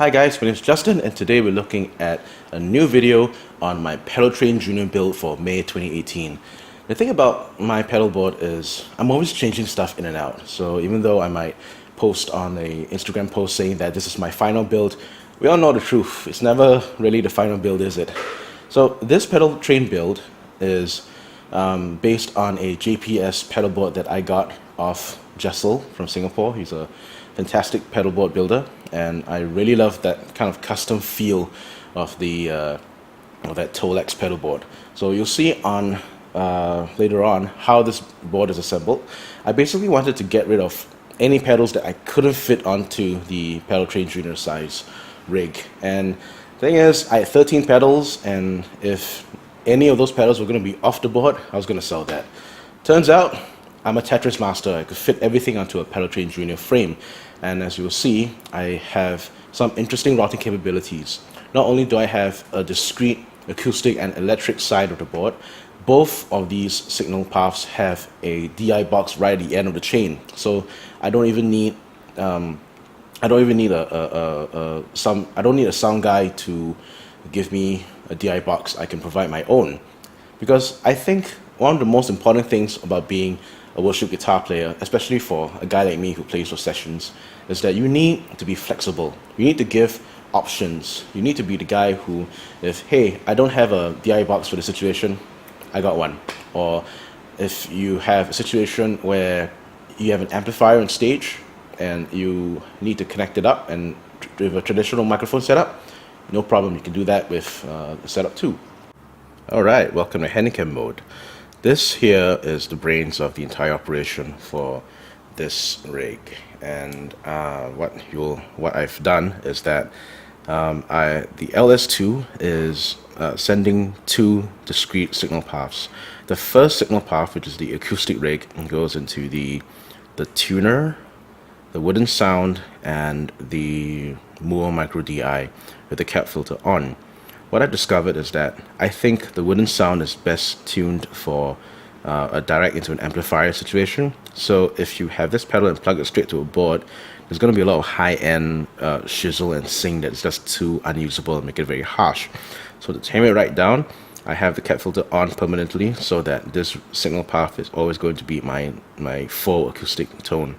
Hi guys, my name is Justin and today we're looking at a new video on my Pedaltrain Junior build for May 2018. The thing about my pedalboard is I'm always changing stuff in and out. So even though I might post on a Instagram post saying that this is my final build, we all know the truth. It's never really the final build, is it? So this Pedaltrain build is based on a JPS pedalboard that I got off Jessel from Singapore. He's a fantastic pedalboard builder, and I really love that kind of custom feel of the of that Tolex pedalboard. So you'll see on later on how this board is assembled. I basically wanted to get rid of any pedals that I couldn't fit onto the Pedaltrain Junior size rig. And the thing is, I had 13 pedals, and if any of those pedals were going to be off the board, I was going to sell that. Turns out I'm a Tetris master. I could fit everything onto a Pedaltrain Junior frame, and as you will see, I have some interesting routing capabilities. Not only do I have a discrete acoustic and electric side of the board, both of these signal paths have a DI box right at the end of the chain. So I don't even need a sound guy to give me a DI box. I can provide my own, because I think one of the most important things about being a worship guitar player, especially for a guy like me who plays for sessions, is that you need to be flexible. You need to give options. You need to be the guy who, if, hey, I don't have a DI box for the situation, I got one. Or if you have a situation where you have an amplifier on stage and you need to connect it up and with a traditional microphone setup, no problem, you can do that with the setup too. Alright, welcome to Handicam mode. This here is the brains of the entire operation for this rig, and what I've done is that the LS2 is sending two discrete signal paths. The first signal path, which is the acoustic rig, goes into the tuner, the wooden sound, and the Moore Micro DI with the cap filter on. What I discovered is that I think the wooden sound is best tuned for a direct into an amplifier situation. So if you have this pedal and plug it straight to a board, there's going to be a lot of high-end shizzle and sing that's just too unusable and make it very harsh. So to tame it right down, I have the cap filter on permanently so that this signal path is always going to be my full acoustic tone.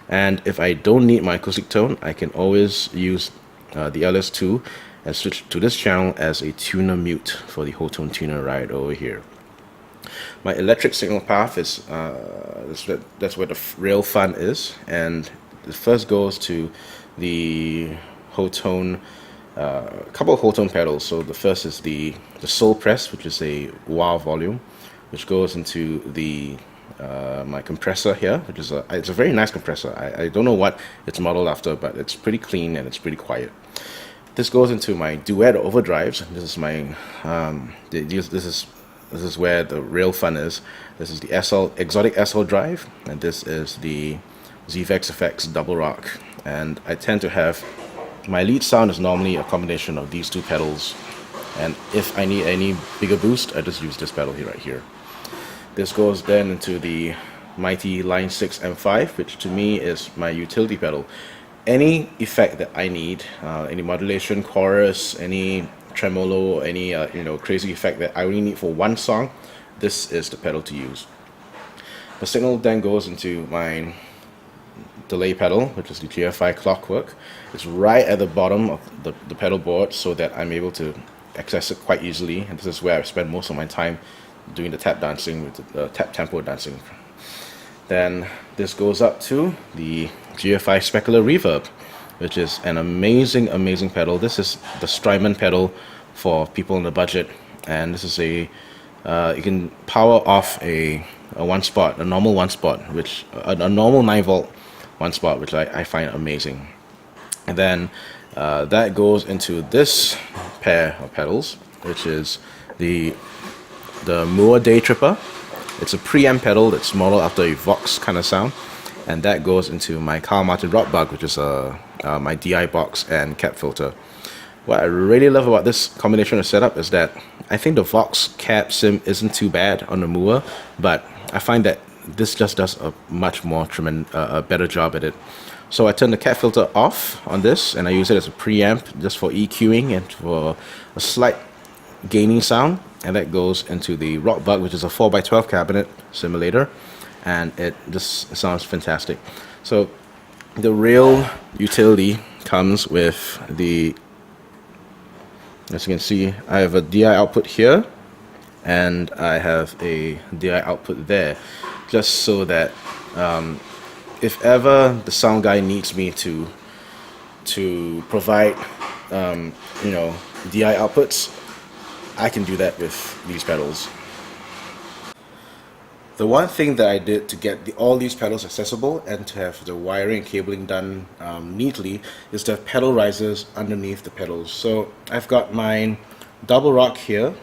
And if I don't need my acoustic tone, I can always use the LS2 and switch to this channel as a tuner mute for the whole tone tuner right over here. My electric signal path is that's where the real fun is, and the first goes to the whole tone, couple of whole tone pedals. So the first is the Soul Press, which is a wah volume, which goes into the my compressor here, which is it's a very nice compressor. I don't know what it's modeled after, but it's pretty clean and it's pretty quiet. This goes into my duet overdrives. This is my this is where the real fun is. This is the exotic SL drive, and this is the ZVEX FX double rock. And I tend to have my lead sound is normally a combination of these two pedals, and if I need any bigger boost, I just use this pedal here right here. This goes then into the mighty Line 6 M5, which to me is my utility pedal. Any effect that I need, any modulation, chorus, any tremolo, any crazy effect that I only need for one song, this is the pedal to use. The signal then goes into my delay pedal, which is the GFI Clockwork. It's right at the bottom of the pedal board so that I'm able to access it quite easily, and this is where I spend most of my time doing the tap dancing, with the tap tempo dancing. Then this goes up to the GFI Specular Reverb, which is an amazing pedal. This is the Strymon pedal for people on the budget, and this is a you can power off a one spot, a normal one spot, which a normal 9-volt one spot, which I find amazing. And then that goes into this pair of pedals, which is the Moore Day Tripper. It's a preamp pedal that's modeled after a Vox kind of sound, and that goes into my Carl Martin Rock Bug, which is my DI box and cap filter. What I really love about this combination of setup is that I think the Vox cap sim isn't too bad on the Moore, but I find that this just does a much more a better job at it. So I turn the cat filter off on this, and I use it as a preamp just for EQing and for a slight gaining sound, and that goes into the Rock Bug, which is a 4x12 cabinet simulator, and it just sounds fantastic. So the real utility comes with the, as you can see, I have a DI output here and I have a DI output there, just so that if ever the sound guy needs me to provide you know, DI outputs, I can do that with these pedals. The one thing that I did to get all these pedals accessible and to have the wiring and cabling done neatly is to have pedal risers underneath the pedals. So I've got mine double rock here,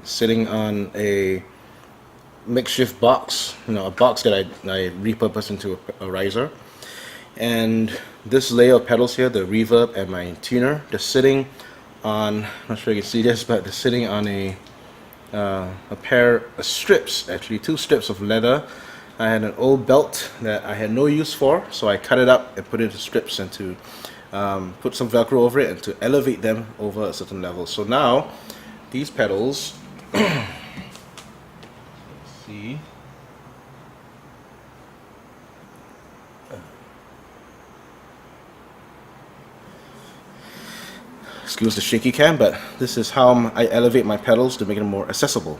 sitting on a makeshift box, you know, a box that I repurposed into a riser. And this layer of pedals here, the reverb and my tuner, they're sitting on, I'm not sure you can see this, but they're sitting on a pair of strips, actually 2 strips of leather. I had an old belt that I had no use for, so I cut it up and put it into strips and to put some Velcro over it and to elevate them over a certain level. So now these pedals, let's see, excuse the shaky cam, but this is how I elevate my pedals to make them more accessible.